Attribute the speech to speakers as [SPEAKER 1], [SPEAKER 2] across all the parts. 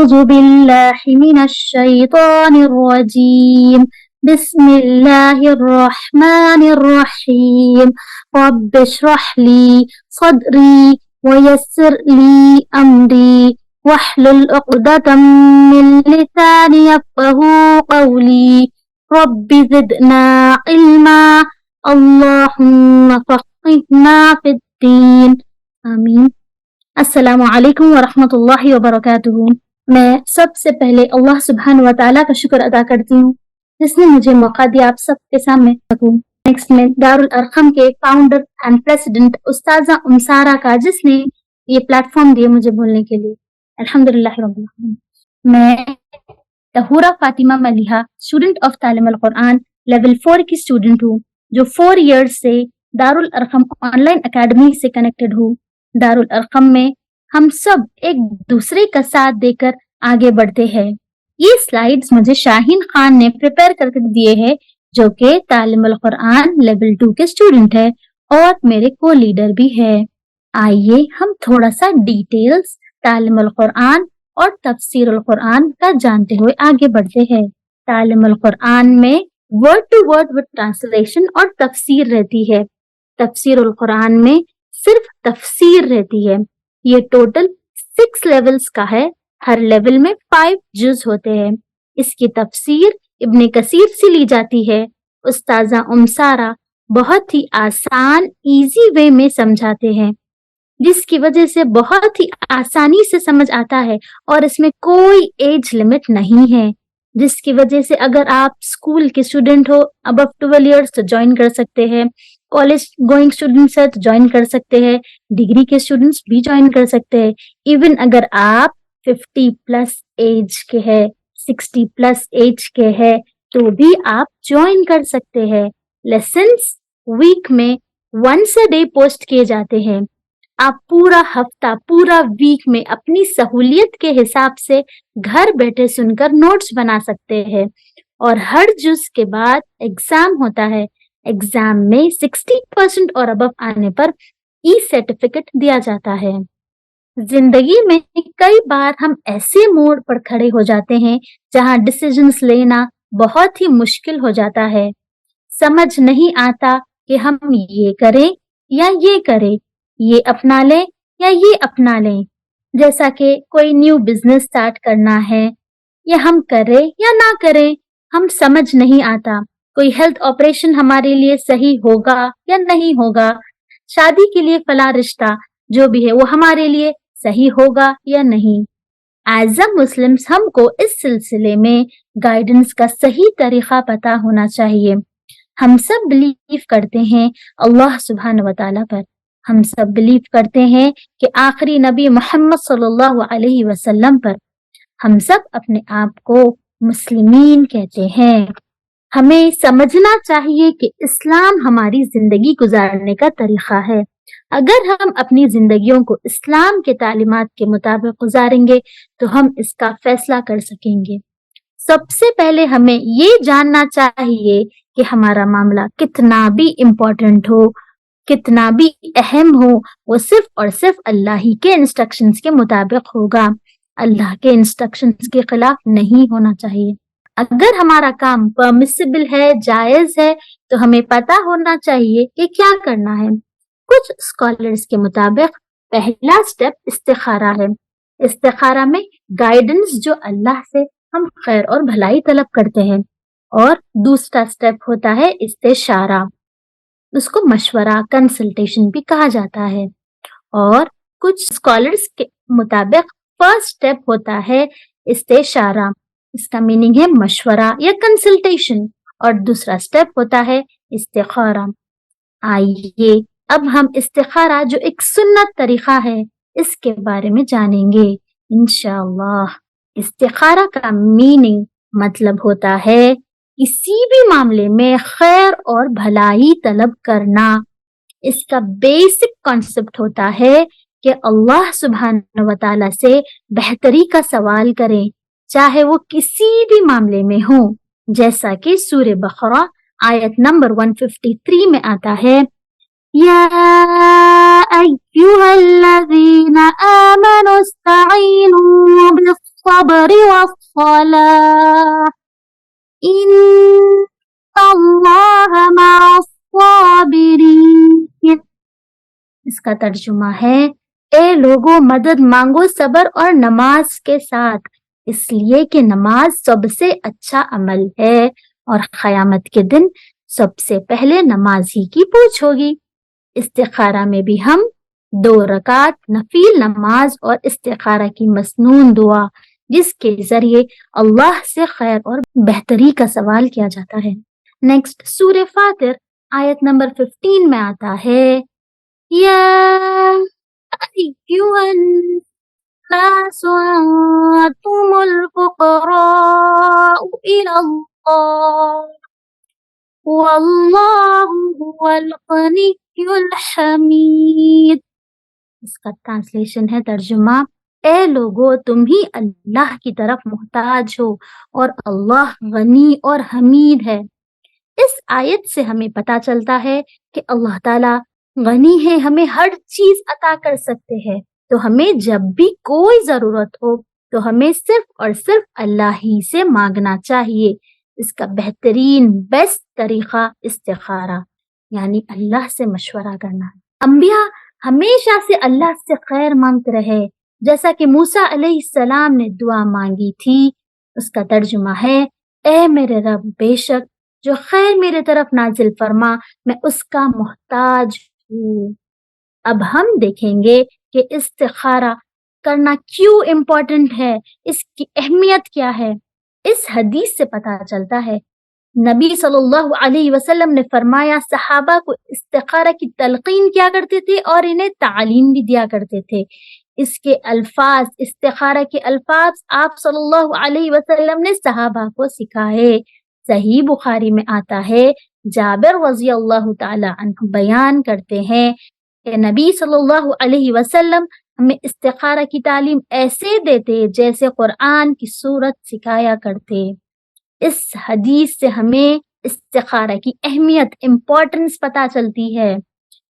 [SPEAKER 1] أعوذ بالله من الشيطان الرجيم بسم الله الرحمن الرحيم رب اشرح لي صدري ويسر لي أمري واحلل عقدة من لساني يفقهوا قولي رب زدنا علما اللهم فقهنا في الدين آمین. السلام علیکم ورحمۃ اللہ وبرکاتہ. میں سب سے پہلے اللہ سبحانہ و تعالیٰ کا شکر ادا کرتی ہوں جس نے مجھے موقع دیا آپ سب کے سامنے رکھوں. نیکسٹ میں دارالارقم کے فاؤنڈر اینڈ پریزیڈنٹ استاذہ سارہ کا جس نے یہ پلیٹ فارم دیا مجھے بولنے کے لیے. الحمدللہ رب العالمین. میں طہورہ فاطمہ ملیحہ اسٹوڈنٹ آف تعلیم القرآن لیول 4 کی اسٹوڈنٹ ہوں جو 4 ایئرس سے دارالارقم آن لائن اکیڈمی سے کنیکٹڈ ہوں. دارالارقم میں ہم سب ایک دوسرے کا ساتھ دے کر آگے بڑھتے ہیں. یہ سلائیڈز مجھے شاہین خان نے پریپئر کر کے دیے ہیں جو کہ تعلیم القرآن لیول 2 کے اسٹوڈنٹ ہے اور میرے کو لیڈر بھی ہے. آئیے ہم تھوڑا سا ڈیٹیلز تعلیم القرآن اور تفسیر القرآن کا جانتے ہوئے آگے بڑھتے ہیں. تعلیم القرآن میں word to word with translation اور تفسیر رہتی ہے. تفسیر القرآن میں صرف تفسیر رہتی ہے. یہ ٹوٹل 6 لیولز کا ہے. ہر لیول میں 5 جز ہوتے ہیں. اس کی تفسیر ابن کثیر سے لی جاتی ہے. استاذہ سارہ بہت ہی آسان ایزی وے میں سمجھاتے ہیں جس کی وجہ سے بہت ہی آسانی سے سمجھ آتا ہے اور اس میں کوئی ایج لمٹ نہیں ہے جس کی وجہ سے اگر آپ اسکول کے اسٹوڈنٹ ہو ابو 12 ایئرس تو جوائن کر سکتے ہیں. کالج گوئنگ اسٹوڈنٹس ہے تو جوائن کر سکتے ہیں. ڈگری کے اسٹوڈنٹس بھی جوائن کر سکتے ہیں. ایون اگر آپ 50 پلس ایج کے ہے 60 پلس ایج کے ہے تو بھی آپ جوائن کر سکتے ہیں. لیسنس ویک میں ونس اے ڈے پوسٹ کیے جاتے ہیں. آپ پورا ہفتہ پورا ویک میں اپنی سہولیت کے حساب سے گھر بیٹھے سن کر نوٹس بنا سکتے ہیں. اور ہر جز کے بعد ایگزام ہوتا ہے. ایگزام میں 60% اور ابو آنے پر ای سرٹیفکیٹ دیا جاتا ہے. زندگی میں کئی بار ہم ایسے موڑ پر کھڑے ہو جاتے ہیں جہاں ڈیسیژنز لینا بہت ہی مشکل ہو جاتا ہے. سمجھ نہیں آتا کہ ہم یہ کریں یا یہ کریں, یہ اپنا لیں یا یہ اپنا لیں. جیسا کہ کوئی نیو بزنس سٹارٹ کرنا ہے یا ہم کریں یا نہ کریں, ہم سمجھ نہیں آتا. کوئی ہیلتھ آپریشن ہمارے لیے صحیح ہوگا یا نہیں ہوگا. شادی کے لیے فلاں رشتہ جو بھی ہے وہ ہمارے لیے صحیح ہوگا یا نہیں. ایز اے مسلمس ہم کو اس سلسلے میں گائیڈنس کا صحیح طریقہ پتا ہونا چاہیے. ہم سب بلیو کرتے ہیں اللہ سبحانہ و تعالیٰ پر. ہم سب بلیو کرتے ہیں کہ آخری نبی محمد صلی اللہ علیہ وسلم پر. ہم سب اپنے آپ کو مسلمین کہتے ہیں. ہمیں سمجھنا چاہیے کہ اسلام ہماری زندگی گزارنے کا طریقہ ہے. اگر ہم اپنی زندگیوں کو اسلام کے تعلیمات کے مطابق گزاریں گے تو ہم اس کا فیصلہ کر سکیں گے. سب سے پہلے ہمیں یہ جاننا چاہیے کہ ہمارا معاملہ کتنا بھی امپورٹنٹ ہو, کتنا بھی اہم ہو, وہ صرف اور صرف اللہ ہی کے انسٹرکشنز کے مطابق ہوگا. اللہ کے انسٹرکشنز کے خلاف نہیں ہونا چاہیے. اگر ہمارا کام پرمیسیبل ہے, جائز ہے, تو ہمیں پتا ہونا چاہیے کہ کیا کرنا ہے. کچھ اسکالرز کے مطابق پہلا سٹیپ استخارہ ہے. استخارہ میں گائیڈنس جو اللہ سے ہم خیر اور بھلائی طلب کرتے ہیں. اور دوسرا سٹیپ ہوتا ہے استشارہ. اس کو مشورہ کنسلٹیشن بھی کہا جاتا ہے. اور کچھ اسکالرز کے مطابق فرسٹ سٹیپ ہوتا ہے استشارہ. اس کا میننگ ہے مشورہ یا کنسلٹیشن, اور دوسرا سٹیپ ہوتا ہے استخارہ. آئیے اب ہم استخارہ جو ایک سنت طریقہ ہے اس کے بارے میں جانیں گے انشاءاللہ. استخارہ کا میننگ مطلب ہوتا ہے کسی بھی معاملے میں خیر اور بھلائی طلب کرنا. اس کا بیسک کانسیپٹ ہوتا ہے کہ اللہ سبحانہ و تعالیٰ سے بہتری کا سوال کریں چاہے وہ کسی بھی معاملے میں ہو. جیسا کہ سورہ بقرہ آیت نمبر 153 میں آتا ہے یا ایھا الذین آمنوا استعینوا الصبر والصلاة إن الله مع الصابرين. اس کا ترجمہ ہے اے لوگوں مدد مانگو صبر اور نماز کے ساتھ، اس لیے کہ نماز سب سے اچھا عمل ہے اور قیامت کے دن سب سے پہلے نماز ہی کی پوچھ ہوگی. استخارہ میں بھی ہم 2 رکعت نفل نماز اور استخارہ کی مسنون دعا جس کے ذریعے اللہ سے خیر اور بہتری کا سوال کیا جاتا ہے. نیکسٹ سورہ فاطر آیت نمبر 15 میں آتا ہے یا ایھا الناس انتم الفقراء الی اللہ واللہ هو الغنی الحمید. اس کا ٹرانسلیشن ہے، ترجمہ اے لوگو تم ہی اللہ کی طرف محتاج ہو اور اللہ غنی اور حمید ہے. اس آیت سے ہمیں پتہ چلتا ہے کہ اللہ تعالیٰ غنی ہے، ہمیں ہر چیز عطا کر سکتے ہیں، تو ہمیں جب بھی کوئی ضرورت ہو تو ہمیں صرف اور صرف اللہ ہی سے مانگنا چاہیے. اس کا بہترین بیسٹ طریقہ استخارہ یعنی اللہ سے مشورہ کرنا. انبیاء ہمیشہ سے اللہ سے خیر مانگتے رہے، جیسا کہ موسیٰ علیہ السلام نے دعا مانگی تھی. اس کا ترجمہ ہے اے میرے رب بے شک جو خیر میرے طرف نازل فرما میں اس کا محتاج ہوں. اب ہم دیکھیں گے کہ استخارہ کرنا کیوں امپورٹنٹ ہے، اس کی اہمیت کیا ہے. اس حدیث سے پتہ چلتا ہے نبی صلی اللہ علیہ وسلم نے فرمایا صحابہ کو استخارہ کی تلقین کیا کرتے تھے اور انہیں تعلیم بھی دیا کرتے تھے. اس کے الفاظ، استخارہ کے الفاظ آپ صلی اللہ علیہ وسلم نے صحابہ کو سکھائے. صحیح بخاری میں آتا ہے جابر رضی اللہ تعالی عنہ بیان کرتے ہیں کہ نبی صلی اللہ علیہ وسلم ہمیں استخارہ کی تعلیم ایسے دیتے جیسے قرآن کی سورت سکھایا کرتے. اس حدیث سے ہمیں استخارہ کی اہمیت، امپورٹنس پتہ چلتی ہے.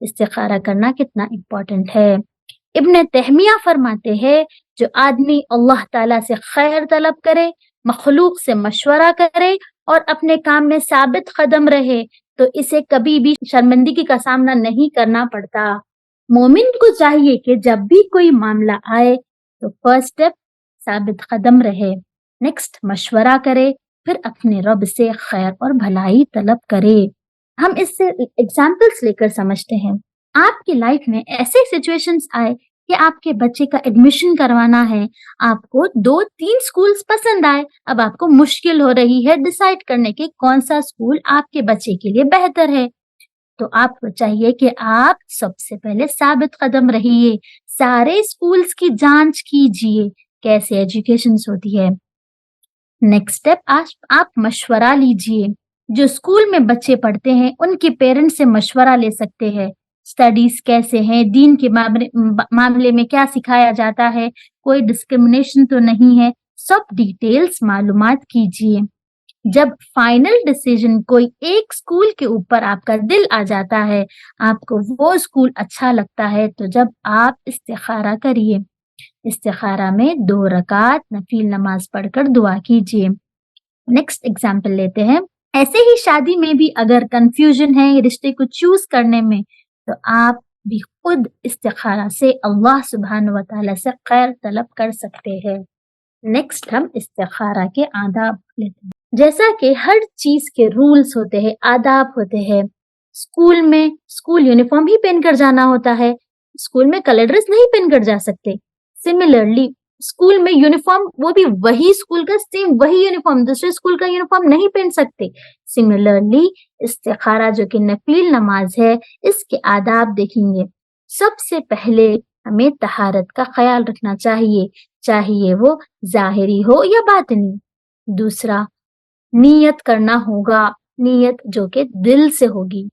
[SPEAKER 1] استخارہ کرنا کتنا امپورٹنٹ ہے. ابن تیمیہ فرماتے ہیں جو آدمی اللہ تعالیٰ سے خیر طلب کرے، مخلوق سے مشورہ کرے اور اپنے کام میں ثابت قدم رہے تو اسے کبھی بھی شرمندگی کا سامنا نہیں کرنا پڑتا. مومن کو چاہیے کہ جب بھی کوئی معاملہ آئے تو فرسٹ اسٹیپ ثابت قدم رہے، نیکسٹ مشورہ کرے، پھر اپنے رب سے خیر اور بھلائی طلب کرے. ہم اس سے ایگزامپلس لے کر سمجھتے ہیں. آپ کی لائف میں ایسے سچویشنز آئے کہ آپ کے بچے کا ایڈمیشن کروانا ہے، آپ کو 2-3 سکولز پسند آئے، اب آپ کو مشکل ہو رہی ہے ڈیسائیڈ کرنے کے کون سا سکول آپ کے بچے کے لیے بہتر ہے. تو آپ کو چاہیے کہ آپ سب سے پہلے ثابت قدم رہیے، سارے سکولز کی جانچ کیجیے کیسے ایجوکیشنز ہوتی ہے. نیکسٹ اسٹیپ آپ مشورہ لیجیے. جو اسکول میں بچے پڑھتے ہیں ان کے پیرنٹس سے مشورہ لے سکتے ہیں، اسٹڈیز کیسے ہیں، دین کے معاملے میں کیا سکھایا جاتا ہے، کوئی ڈسکرمنیشن تو نہیں ہے، سب ڈیٹیلز معلومات کیجیے. جب فائنل ڈیسیژن کوئی ایک اسکول کے اوپر آپ کا دل آ جاتا ہے، آپ کو وہ اسکول اچھا لگتا ہے، تو جب آپ استخارہ کریے. استخارہ میں 2 رکعت نفل نماز پڑھ کر دعا کیجیے. نیکسٹ ایگزامپل لیتے ہیں. ایسے ہی شادی میں بھی اگر کنفیوژن ہے رشتے کو چوز کرنے میں تو آپ بھی خود استخارہ سے اللہ سبحانہ و تعالیٰ سے خیر طلب کر سکتے ہیں. نیکسٹ ہم استخارہ کے آداب لیتے ہیں. جیسا کہ ہر چیز کے رولز ہوتے ہیں، آداب ہوتے ہیں. اسکول یونیفارم ہی پہن کر جانا ہوتا ہے، اسکول میں کلر ڈریس نہیں پہن کر جا سکتے. سملرلی اسکول میں یونیفارم وہ بھی وہی اسکول کا سیم وہی یونیفارم دوسرے اسکول کا یونیفارم نہیں پہن سکتے. سملرلی استخارہ جو کہ نفل نماز ہے اس کے آداب دیکھیں گے. سب سے پہلے ہمیں طہارت کا خیال رکھنا چاہیے وہ ظاہری ہو یا باطنی. دوسرا نیت کرنا ہوگا، نیت جو کہ دل سے ہوگی.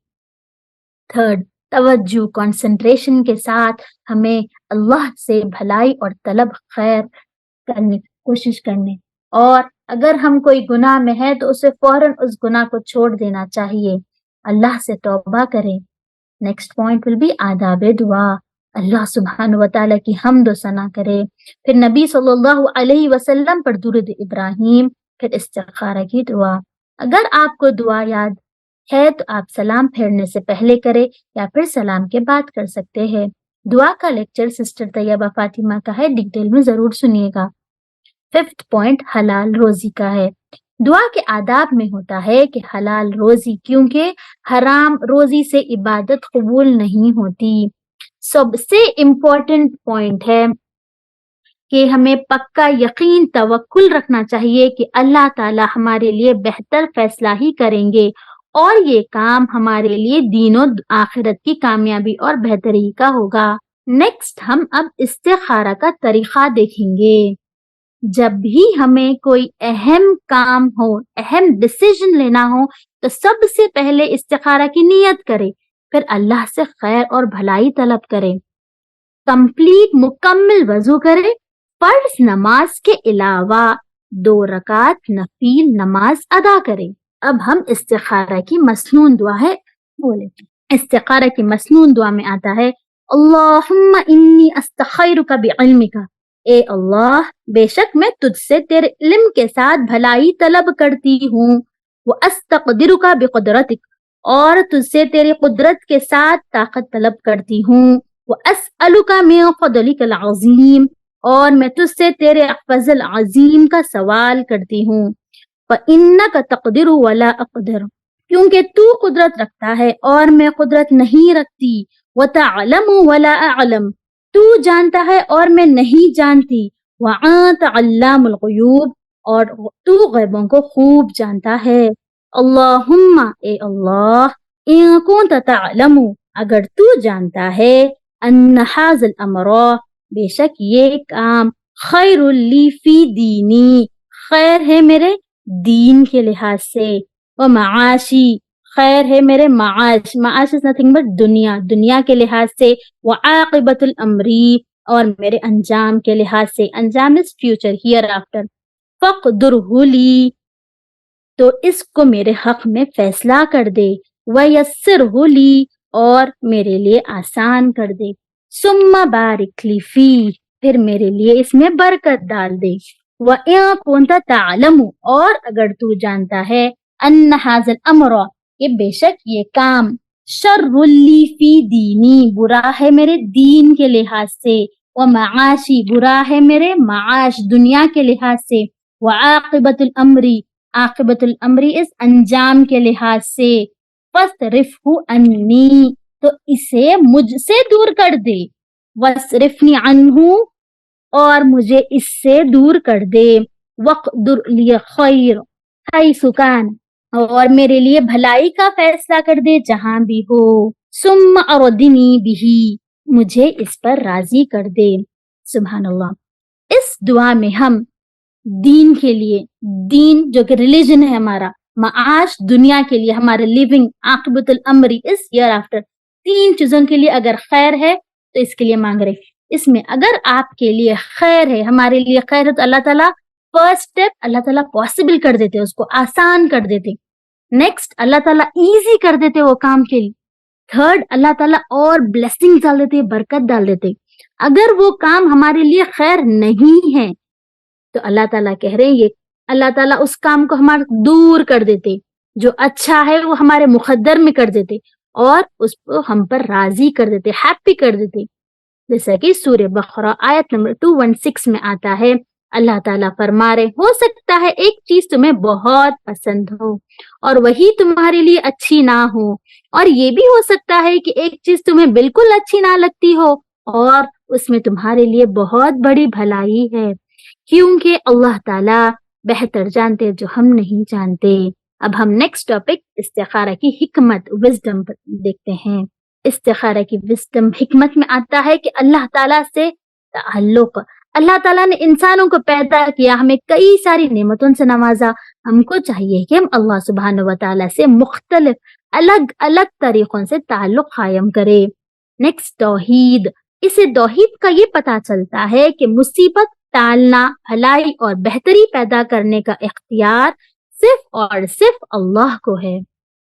[SPEAKER 1] تھرڈ توجہ کنسنٹریشن کے ساتھ ہمیں اللہ سے بھلائی اور طلب خیر کرنے کی کوشش کرنے. اور اگر ہم کوئی گناہ میں ہے تو اسے فوراً اس گناہ کو چھوڑ دینا چاہیے، اللہ سے توبہ کریں. نیکسٹ پوائنٹ ول بی آداب دعا. اللہ سبحانہ و تعالیٰ کی حمد و ثنا کرے، پھر نبی صلی اللہ علیہ وسلم پر درود ابراہیم، پھر استخارہ کی دعا۔ اگر آپ کو دعا یاد ہے تو آپ سلام پھیرنے سے پہلے کرے یا پھر سلام کے بعد کر سکتے ہیں۔ دعا کا لیکچر سسٹر طیبہ فاطمہ کا ہے، ڈیٹیل میں ضرور سنیے گا۔ 5th پوائنٹ حلال روزی کا ہے۔ دعا کے آداب میں ہوتا ہے کہ حلال روزی، کیونکہ حرام روزی سے عبادت قبول نہیں ہوتی۔ سب سے امپورٹنٹ پوائنٹ ہے کہ ہمیں پکا یقین توکل رکھنا چاہیے کہ اللہ تعالیٰ ہمارے لیے بہتر فیصلہ ہی کریں گے اور یہ کام ہمارے لیے دین و آخرت کی کامیابی اور بہتری کا ہوگا۔ نیکسٹ ہم اب استخارہ کا طریقہ دیکھیں گے۔ جب بھی ہمیں کوئی اہم کام ہو، اہم ڈیسیژن لینا ہو تو سب سے پہلے استخارہ کی نیت کرے، پھر اللہ سے خیر اور بھلائی طلب کرے، مکمل وضو کرے، فرض نماز کے علاوہ 2 رکعت نفل نماز ادا کرے۔ اب ہم استخارہ کی مسنون دعا ہے بولے۔ استخارہ کی مسنون دعا میں آتا ہے اللہم انی استخیرک بعلمک، اے اللہ بے شک میں تجھ سے تیرے علم کے ساتھ بھلائی طلب کرتی ہوں، واستقدرک بقدرتک، اور تجھ سے تیری قدرت کے ساتھ طاقت طلب کرتی ہوں، واسألک من فضلک العظیم، اور میں تجھ سے تیرے فضل عظیم کا سوال کرتی ہوں، فإنک تقدر ولا اقدر، کیونکہ تو قدرت رکھتا ہے اور میں قدرت نہیں رکھتی، وتعلم ولا اعلم، تو جانتا ہے اور میں نہیں جانتی، وانت علام الغیوب، اور تو غیبوں کو خوب جانتا ہے۔ اللہم، اے اللہ، ان کنت تعلم، اگر تو جانتا ہے، ان ھذا الامر، بے شک یہ کام، خیر لی فی دینی، خیر ہے میرے دین کے لحاظ سے، ومعاشی، خیر ہے میرے معاش، معاش is nothing but دنیا، دنیا کے لحاظ سے، وعاقبت الامری، اور میرے انجام کے لحاظ سے، انجام is future hereafter آفٹر، فقدرہ لی، تو اس کو میرے حق میں فیصلہ کر دے، ویسرہ لی، اور میرے لیے آسان کر دے، ثم بارک لی فی، پھر میرے لیے اس میں برکت ڈال دے، وَإِن كُنتَ تَعْلَمُ، اور اگر تو جانتا ہے، ان ھذا الامر، کہ بے شک یہ کام، شر لی فی دینی، برا ہے میرے دین کے لحاظ سے، ومعاشی، برا ہے میرے معاش دنیا کے لحاظ سے، وعاقبت الامری، عاقبت الامری اس انجام کے لحاظ سے، فاصرفہ عنی، تو اسے مجھ سے دور کر دے، واصرفنی عنہ، اور مجھے اس سے دور کر دے، وقدر لی خیر حیث کان، اور میرے لیے بھلائی کا فیصلہ کر دے جہاں بھی ہو، ثم اردنی بہ، مجھے اس پر راضی کر دے۔ سبحان اللہ۔ اس دعا میں ہم دین کے لیے، دین جو کہ ریلیجن ہے ہمارا، معاش دنیا کے لیے، ہمارا لیونگ، عاقبت الامری اس ایئر آفٹر، 3 چیزوں کے لیے اگر خیر ہے تو اس کے لیے مانگ رہے۔ اس میں اگر آپ کے لیے خیر ہے، ہمارے لیے خیر ہے، تو اللہ تعالیٰ فرسٹ اسٹیپ اللہ تعالیٰ پاسبل کر دیتے، اس کو آسان کر دیتے، نیکسٹ اللہ تعالیٰ ایزی کر دیتے وہ کام کے لیے، تھرڈ اللہ تعالیٰ اور بلیسنگ ڈال دیتے، برکت ڈال دیتے۔ اگر وہ کام ہمارے لیے خیر نہیں ہے تو اللہ تعالیٰ کہہ رہے ہیں یہ اللہ تعالیٰ اس کام کو ہمارے دور کر دیتے، جو اچھا ہے وہ ہمارے مقدر میں کر دیتے اور اس کو ہم پر راضی کر دیتے، ہیپی کر دیتے، جیسا کہ سورہ بقرہ آیت نمبر 216 میں آتا ہے، اللہ تعالیٰ فرما رہے ہو سکتا ہے ایک چیز تمہیں بہت پسند ہو اور وہی تمہارے لیے اچھی نہ ہو، اور یہ بھی ہو سکتا ہے کہ ایک چیز تمہیں بالکل اچھی نہ لگتی ہو اور اس میں تمہارے لیے بہت بڑی بھلائی ہے، کیونکہ اللہ تعالیٰ بہتر جانتے جو ہم نہیں جانتے۔ اب ہم نیکسٹ ٹاپک استخارہ کی حکمت، وزڈم دیکھتے ہیں۔ استخارہ کی وزڈم حکمت میں آتا ہے کہ اللہ تعالیٰ سے تعلق، اللہ تعالیٰ نے انسانوں کو پیدا کیا، ہمیں کئی ساری نعمتوں سے نوازا، ہم کو چاہیے کہ ہم اللہ سبحانہ و تعالیٰ سے مختلف الگ الگ طریقوں سے تعلق قائم کرے۔ نیکسٹ توحید، اسے توحید کا یہ پتہ چلتا ہے کہ مصیبت ٹالنا، بھلائی اور بہتری پیدا کرنے کا اختیار صرف اور صرف اللہ کو ہے۔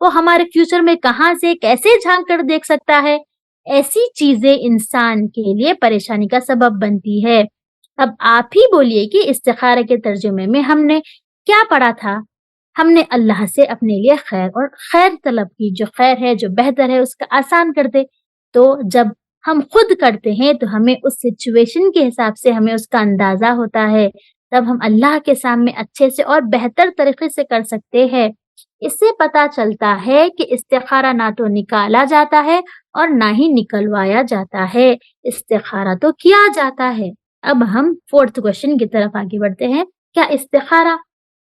[SPEAKER 1] وہ ہمارے فیوچر میں کہاں سے کیسے جھانک کر دیکھ سکتا ہے. ایسی چیزیں انسان کے لیے پریشانی کا سبب بنتی ہے. اب آپ ہی بولیے کہ استخارہ کے ترجمے میں ہم نے کیا پڑھا تھا؟ ہم نے اللہ سے اپنے لیے خیر اور خیر طلب کی، جو خیر ہے جو بہتر ہے اس کا آسان کر دے. تو جب ہم خود کرتے ہیں تو ہمیں اس سچویشن کے حساب سے ہمیں اس کا اندازہ ہوتا ہے، تب ہم اللہ کے سامنے اچھے سے اور بہتر طریقے سے کر سکتے ہیں. اس سے پتا چلتا ہے کہ استخارہ نہ تو نکالا جاتا ہے اور نہ ہی نکلوایا جاتا ہے، استخارہ تو کیا جاتا ہے. اب ہم 4th کوشچن کی طرف آگے بڑھتے ہیں. کیا استخارہ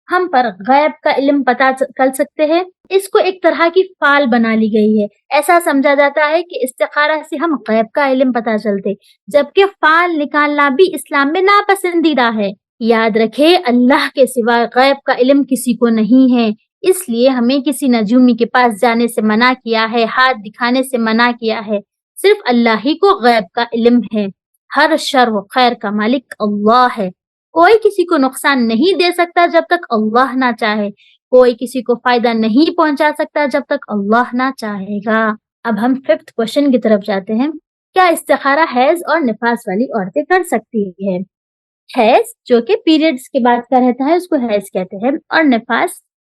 [SPEAKER 1] ہم پر غیب کا علم پتا کر سکتے ہیں؟ اس کو ایک طرح کی فال بنا لی گئی ہے. ایسا سمجھا جاتا ہے کہ استخارہ سے ہم غیب کا علم پتا چلتے، جبکہ فال نکالنا بھی اسلام میں ناپسندیدہ ہے. یاد رکھے اللہ کے سوا غیب کا علم کسی کو نہیں ہے، اس لیے ہمیں کسی نجومی کے پاس جانے سے منع کیا ہے، ہاتھ دکھانے سے منع کیا ہے. صرف اللہ ہی کو غیب کا علم ہے. ہر شر و خیر کا مالک اللہ ہے. کوئی کسی کو نقصان نہیں دے سکتا جب تک اللہ نہ چاہے، کوئی کسی کو فائدہ نہیں پہنچا سکتا جب تک اللہ نہ چاہے گا. اب ہم 5th کوشچن کی طرف جاتے ہیں. کیا استخارہ حیض اور نفاس والی عورتیں کر سکتی ہیں؟ حیض جو کہ پیریڈز کے بعد کا رہتا ہے اس کو حیض کہتے ہیں، اور نفاس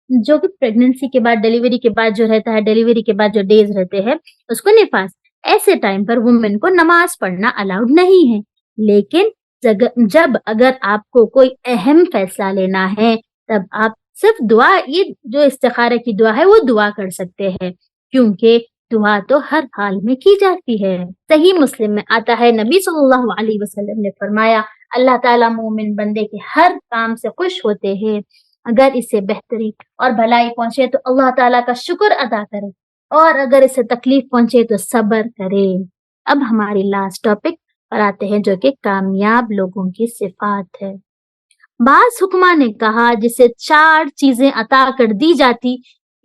[SPEAKER 1] جو کہ پریگننسی کے بعد ڈیلیوری کے بعد جو رہتا ہے، ڈیلیوری کے بعد جو ڈیز رہتے ہیں اس کو نفاس. ایسے ٹائم پر وومن کو نماز پڑھنا الاؤڈ نہیں ہے، لیکن جب اگر آپ کو کوئی اہم فیصلہ لینا ہے تب آپ صرف دعا، یہ جو استخارہ کی دعا ہے وہ دعا کر سکتے ہیں، کیونکہ دعا تو ہر حال میں کی جاتی ہے. صحیح مسلم میں آتا ہے نبی صلی اللہ علیہ وسلم نے فرمایا اللہ تعالیٰ مومن بندے کے ہر کام سے خوش ہوتے ہیں، اگر اسے بہتری اور بھلائی پہنچے تو اللہ تعالیٰ کا شکر ادا کرے، اور اگر اسے تکلیف پہنچے تو صبر کرے. اب ہماری لاسٹ ٹاپک پر آتے ہیں جو کہ کامیاب لوگوں کی صفات ہے. بعض حکما نے کہا جسے 4 چیزیں عطا کر دی جاتی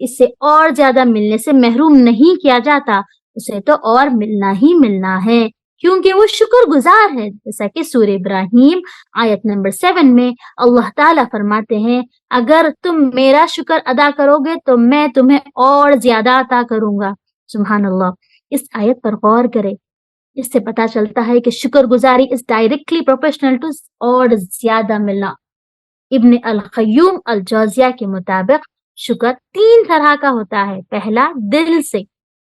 [SPEAKER 1] اس سے اور زیادہ ملنے سے محروم نہیں کیا جاتا، اسے تو اور ملنا ہی ملنا ہے کیونکہ وہ شکر گزار ہے. جیسا کہ سورہ ابراہیم آیت نمبر 7 میں اللہ تعالیٰ فرماتے ہیں اگر تم میرا شکر ادا کرو گے تو میں تمہیں اور زیادہ عطا کروں گا. سبحان اللہ. اس آیت پر غور کرے، اس سے پتا چلتا ہے کہ شکر گزاری از ڈائریکٹلی پروفیشنل ٹو اور زیادہ ملنا. ابن القیم الجوزیہ کے مطابق شکر 3 طرح کا ہوتا ہے. پہلا دل سے،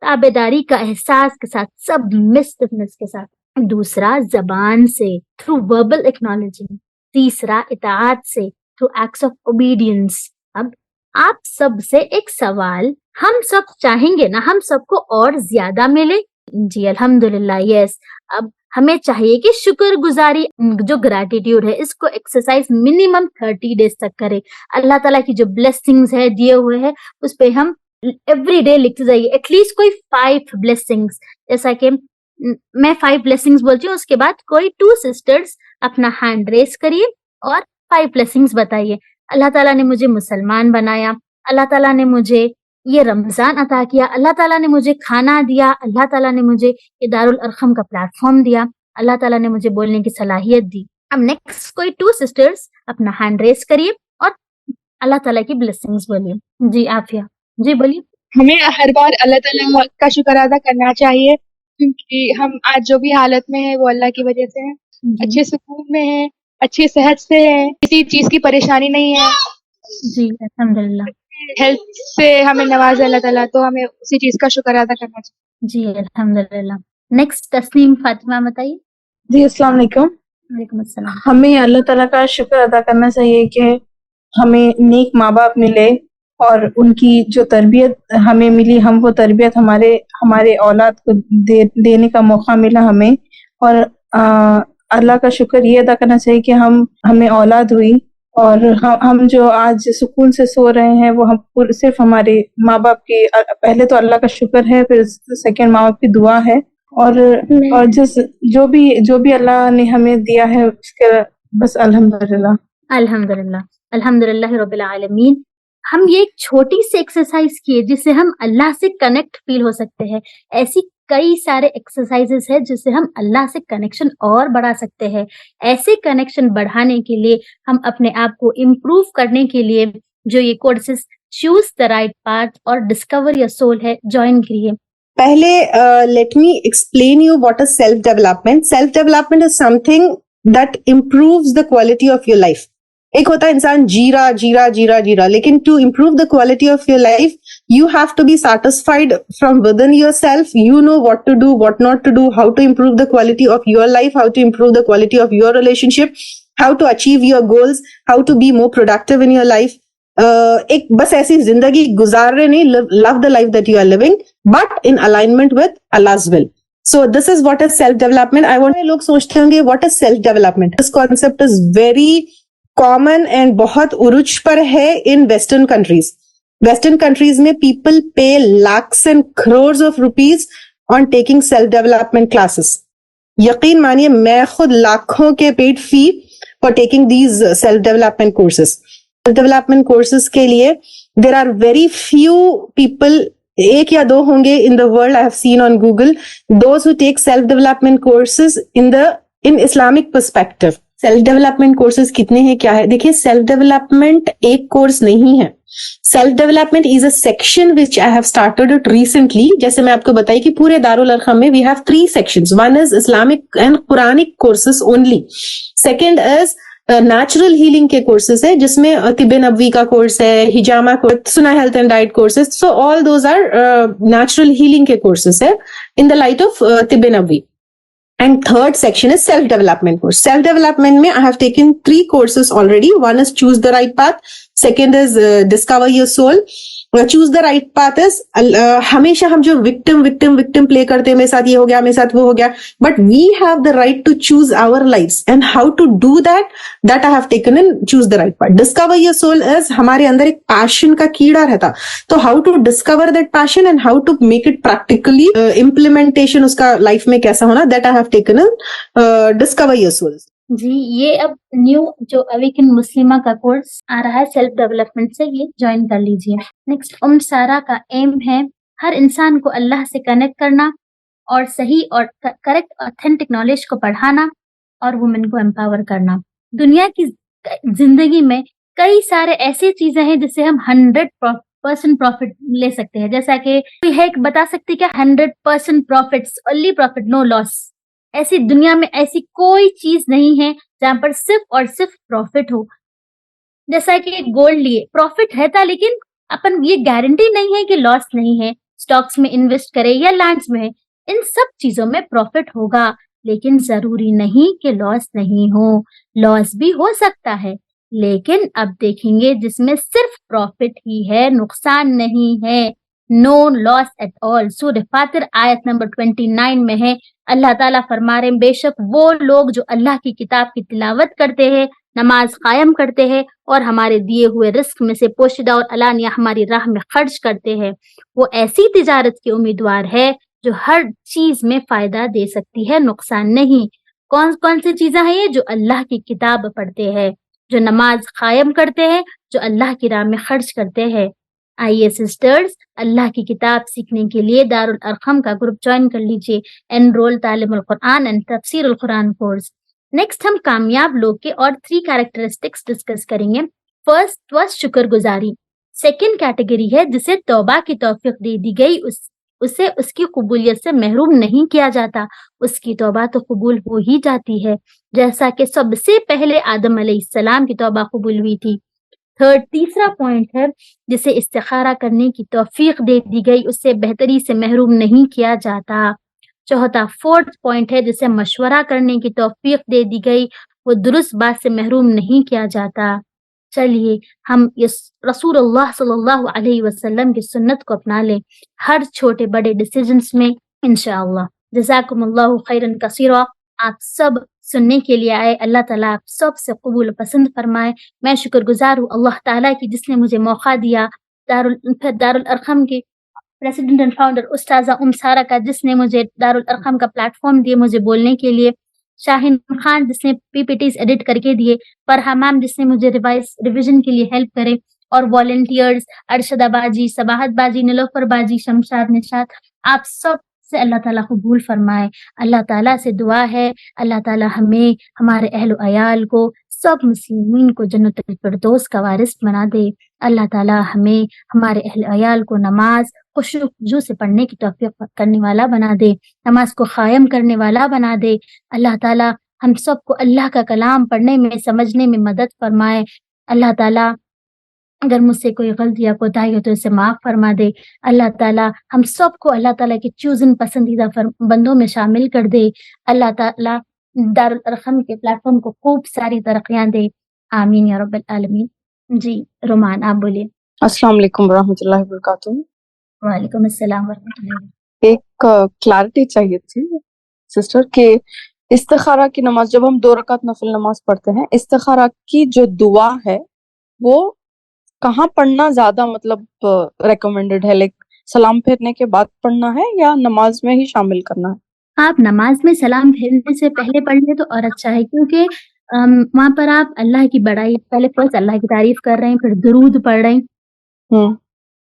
[SPEAKER 1] تابعداری کا احساس کے ساتھ، سبمسنس کے ساتھ. دوسرا زبان سے، تھرو وربل ایکنالوجنگ. تیسرا اطاعت سے، تھرو ایکٹس آف اوبیڈینس. اب آپ سب سے ایک سوال، ہم سب چاہیں گے نا ہم سب کو اور زیادہ ملے؟ جی الحمدللہ یس. اب ہمیں چاہیے کہ شکر گزاری جو گریٹیٹیوڈ ہے اس کو ایکسرسائز منیمم 30 ڈیز تک کرے. اللہ تعالیٰ کی جو بلیسنگز ہے دیے ہوئے ہیں اس پہ ہم ایوری ڈے لکھتے جائیے ایٹ لیسٹ کوئی 5 بلیسنگز. جیسا کہ میں 5 بلیسنگز بولتی ہوں، اس کے بعد کوئی 2 سسٹرز اپنا ہینڈ ریز کریے اور 5 بلیسنگز بتائیے. اللہ تعالیٰ نے مجھے مسلمان بنایا، اللہ تعالیٰ نے مجھے یہ رمضان عطا کیا، اللہ تعالیٰ نے مجھے کھانا دیا، اللہ تعالیٰ نے مجھے یہ دارالارقم کا پلیٹ فارم دیا، اللہ تعالیٰ نے مجھے بولنے کی صلاحیت دی. اب نیکسٹ کوئی 2 سسٹرز اپنا ہینڈ ریز کریے اور اللہ تعالیٰ کی بلیسنگز بولیے. جی عافیہ، جی بولیے.
[SPEAKER 2] ہمیں ہر بار اللہ تعالیٰ کا شکر ادا کرنا چاہیے کیونکہ ہم آج جو بھی حالت میں ہیں وہ اللہ کی وجہ سے ہیں. اچھے سکون میں ہیں، اچھی صحت سے ہیں، کسی چیز کی پریشانی نہیں ہے.
[SPEAKER 1] جی الحمدللہ.
[SPEAKER 2] ہیلتھ سے ہمیں نواز اللہ تعالیٰ، تو ہمیں اسی چیز کا شکر ادا کرنا چاہیے.
[SPEAKER 1] جی الحمدللہ. نیکسٹ تسنیم فاطمہ بتائیے.
[SPEAKER 3] جی السلام علیکم.
[SPEAKER 1] وعلیکم السلام.
[SPEAKER 3] ہمیں اللہ تعالیٰ کا شکر ادا کرنا چاہیے کہ ہمیں نیک ماں باپ ملے اور ان کی جو تربیت ہمیں ملی، ہم وہ تربیت ہمارے اولاد کو دینے کا موقع ملا ہمیں. اور اللہ کا شکر یہ ادا کرنا چاہیے کہ ہمیں اولاد ہوئی، اور ہم جو آج سکون سے سو رہے ہیں وہ ہم صرف ہمارے ماں باپ کی، پہلے تو اللہ کا شکر ہے، پھر سیکنڈ ماں باپ کی دعا ہے. اور جو بھی اللہ نے ہمیں دیا ہے اس کے بس الحمدللہ.
[SPEAKER 1] الحمدللہ الحمدللہ رب العالمین. ہم یہ ایک چھوٹی سی ایکسرسائز کیے جس سے ہم اللہ سے کنیکٹ فیل ہو سکتے ہیں. ایسی کئی سارے ایکسرسائزز ہیں جس سے ہم اللہ سے کنیکشن اور بڑھا سکتے ہیں. ایسے کنیکشن بڑھانے کے لیے ہم اپنے آپ کو امپروو کرنے کے لیے جو یہ courses choose the right path اور discover your soul ہے, join کریے.
[SPEAKER 4] پہلے let me explain you what is self-development. Self-development is something that improves the quality of your life. ایک ہوتا ہے انسان جیرا لیکن to improve the quality of your life you have to be satisfied from within yourself. You know what to do, what not to do, how to improve the quality of your life, how to improve the quality of your relationship, how to achieve your goals, how to be more productive in your life. ایک بس ایسی زندگی گزار رہے نہیں, love the life that you are living but in alignment with Allah's will. So this is what is self development. I want لوگ سوچتے ہوں گے what is self development. This concept is very common and بہت عروج پر ہے in western countries. Western countries میں people pay lakhs and crores of rupees on taking self development classes. یقین مانیے میں خود لاکھوں کے paid fee for taking these self development courses. Development courses کے لیے there are very few people, ایک یا دو ہوں گے in the world I have seen on Google, those who take self development courses in Islamic perspective. Self development courses کتنے ہیں, کیا ہے؟ دیکھیے سیلف ڈیولپمنٹ ایک کورس نہیں ہے. Self development is a section which I have started it recently. جیسے میں آپ کو بتائی کہ پورے دارالارقم میں we have 3 sections. One is Islamic and Quranic courses only. Second is natural healing کے کورسز ہے جس میں طب نبوی کا کورس ہے, ہجامہ کورس, سنا health and diet courses. So all those are natural healing کے کورسز ہے ان دا لائٹ آف طب نبوی. And third section is self development course. Self development میں I have taken 3 courses already. One is choose the right path, second is discover your soul. Choose the right path is, ہمیشہ ہم جو victim پلے کرتے ہیں, میرے ساتھ یہ ہو گیا, میرے ساتھ وہ ہو گیا, but we have the right to choose our lives and how to do that I have taken in choose the right path. Discover your soul is ہمارے اندر ایک پیشن کا کیڑا رہتا, تو how to discover that passion and how to make it practically implementation اس کا life میں کیسا ہونا, that I have taken in discover your soul.
[SPEAKER 1] جی یہ اب نیو جو اویکن مسلمہ کا کورس آ رہا ہے سیلف ڈیولپمنٹ سے, یہ جوائن کر لیجیے. نیکسٹ سارا کا ایم ہے ہر انسان کو اللہ سے کنیکٹ کرنا اور صحیح اور کریکٹ اوتھینٹک نالج کو پڑھانا اور وومن کو امپاور کرنا. دنیا کی زندگی میں کئی سارے ایسی چیزیں ہیں جس سے ہم 100% پروفٹ لے سکتے ہیں. جیسا کہ کوئی ہے بتا سکتے کیا 100% پروفٹس, اونلی پروفٹ نو لاس. ایسی دنیا میں ایسی کوئی چیز نہیں ہے جہاں پر صرف اور صرف پروفٹ ہو. جیسا کہ گولڈ لیے پروفٹ ہے تھا, لیکن اپن یہ گارنٹی نہیں ہے کہ لاس نہیں ہے. سٹاکس میں انویسٹ کرے یا لینڈز میں, ان سب چیزوں میں پروفٹ ہوگا, لیکن ضروری نہیں کہ لاس نہیں ہو. لاس بھی ہو سکتا ہے, لیکن اب دیکھیں گے جس میں صرف پروفٹ ہی ہے, نقصان نہیں ہے. نو لاس ایٹ آل. سورہ فاتر آیت نمبر 29 میں ہے, اللہ تعالیٰ فرما رہے ہیں بے شک وہ لوگ جو اللہ کی کتاب کی تلاوت کرتے ہیں, نماز قائم کرتے ہیں اور ہمارے دیے ہوئے رزق میں سے پوشیدہ اور علانیہ ہماری راہ میں خرچ کرتے ہیں, وہ ایسی تجارت کے امیدوار ہے جو ہر چیز میں فائدہ دے سکتی ہے, نقصان نہیں. کون کون سی چیزیں ہیں یہ؟ جو اللہ کی کتاب پڑھتے ہیں, جو نماز قائم کرتے ہیں, جو اللہ کی راہ میں خرچ کرتے ہیں. آئیے سسٹرز, اللہ کی کتاب سیکھنے کے لیے دارالارقم کا گروپ جوائن کر لیجیے. انرول تعلیم القرآن اینڈ تفسیر القرآن کورس. نیکسٹ ہم کامیاب لوگ کے اور 3 کیریکٹرسٹکس ڈسکس کریں گے. فرسٹ واز شکر گزاری. سیکنڈ کیٹیگری ہے جسے توبہ کی توفیق دے دی گئی, اسے اس کی قبولیت سے محروم نہیں کیا جاتا, اس کی توبہ تو قبول ہو ہی جاتی ہے, جیسا کہ سب سے پہلے آدم علیہ السلام کی توبہ قبول ہوئی تھی. تھرڈ تیسرا پوائنٹ ہے جسے استخارہ کرنے کی توفیق دے دی گئی, اس سے بہتری سے محروم نہیں کیا جاتا. چوتھا فورتھ پوائنٹ ہے جسے مشورہ کرنے کی توفیق دے دی گئی, وہ درست بات سے محروم نہیں کیا جاتا. چلیے ہم رسول اللہ صلی اللہ علیہ وسلم کی سنت کو اپنا لیں ہر چھوٹے بڑے ڈیسیجنز میں انشاءاللہ. جزاکم اللہ خیرن کثیرا. آپ سب سننے کے لیے آئے, اللہ تعالیٰ آپ سب سے قبول پسند فرمائے. میں شکر گزار ہوں اللہ تعالیٰ کی جس نے مجھے موقع دیا, دارالارقم کے پریزیڈنٹ اینڈ فاؤنڈر استاذہ سارا کا جس نے مجھے دارالارقم کا پلیٹ فارم دیا مجھے بولنے کے لیے, شاہین خان جس نے PPTs ایڈٹ کر کے دیے, فرحہ میم جس نے مجھے ریویژن کے لیے ہیلپ کرے, اور والنٹیئرز ارشدہ باجی, صباحت باجی, نیلوفر باجی, شمشاد نشاد, آپ سب سے اللہ تعالیٰ قبول فرمائے۔ اللہ تعالیٰ سے دعا ہے اللہ تعالیٰ ہمیں، ہمارے اہل و عیال کو، سب مسلمین کو جنت الفردوس کا وارث بنا دے۔ اللہ تعالیٰ ہمیں، ہمارے اہل و عیال کو نماز خشوع و خضوع سے پڑھنے کی توفیق کرنے والا بنا دے، نماز کو قائم کرنے والا بنا دے۔ اللہ تعالیٰ ہم سب کو اللہ کا کلام پڑھنے میں، سمجھنے میں مدد فرمائے۔ اللہ تعالیٰ اگر مجھ سے کوئی غلطی یا کوتاہی ہو تو اسے معاف فرما دے۔ اللہ تعالیٰ ہم سب کو اللہ تعالیٰ کے چوزن پسندیدہ بندوں میں شامل کر دے۔ اللہ تعالیٰ دارالارقم کے پلیٹ فارم کو خوب ساری ترقیاں دے، آمین یا رب العالمین۔ جی رومان آپ بولیے۔
[SPEAKER 5] السلام علیکم ورحمۃ اللہ وبرکاتہ۔
[SPEAKER 1] وعلیکم السلام ورحمۃ اللہ۔
[SPEAKER 5] ایک کلیرٹی چاہیے تھی سسٹر کہ استخارہ کی نماز جب ہم 2 رکعت نفل نماز پڑھتے ہیں، استخارہ کی جو دعا ہے وہ کہاں پڑھنا زیادہ مطلب ریکمینڈڈ ہے؟ لائک سلام پھیرنے کے بعد پڑھنا ہے یا نماز میں ہی شامل کرنا ہے؟
[SPEAKER 1] آپ نماز میں سلام پھیرنے سے پہلے پڑھ لیں تو اور اچھا ہے، کیونکہ وہاں پر آپ اللہ کی بڑائی، پہلے فرض اللہ کی تعریف کر رہے ہیں، پھر درود پڑھ رہے ہیں،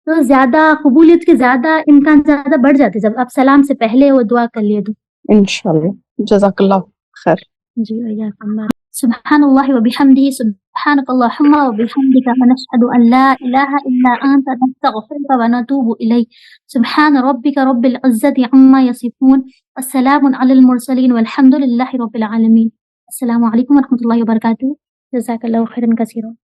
[SPEAKER 1] تو زیادہ قبولیت کے زیادہ امکان زیادہ بڑھ جاتے جب آپ سلام سے پہلے وہ دعا کر لیے تو۔
[SPEAKER 5] انشاءاللہ، جزاک اللہ خیر۔
[SPEAKER 1] جی وإياكم الله. سبحان الله وبحمده، سبحانك اللهم وبحمدك، ونشهد أن لا إله إلا أنت، نستغفرك ونتوب إليك. سبحان ربك رب العزة عما يصفون، والسلام على المرسلين، والحمد لله رب العالمين. السلام عليكم ورحمة الله وبركاته. جزاك الله خيرا كثيرا.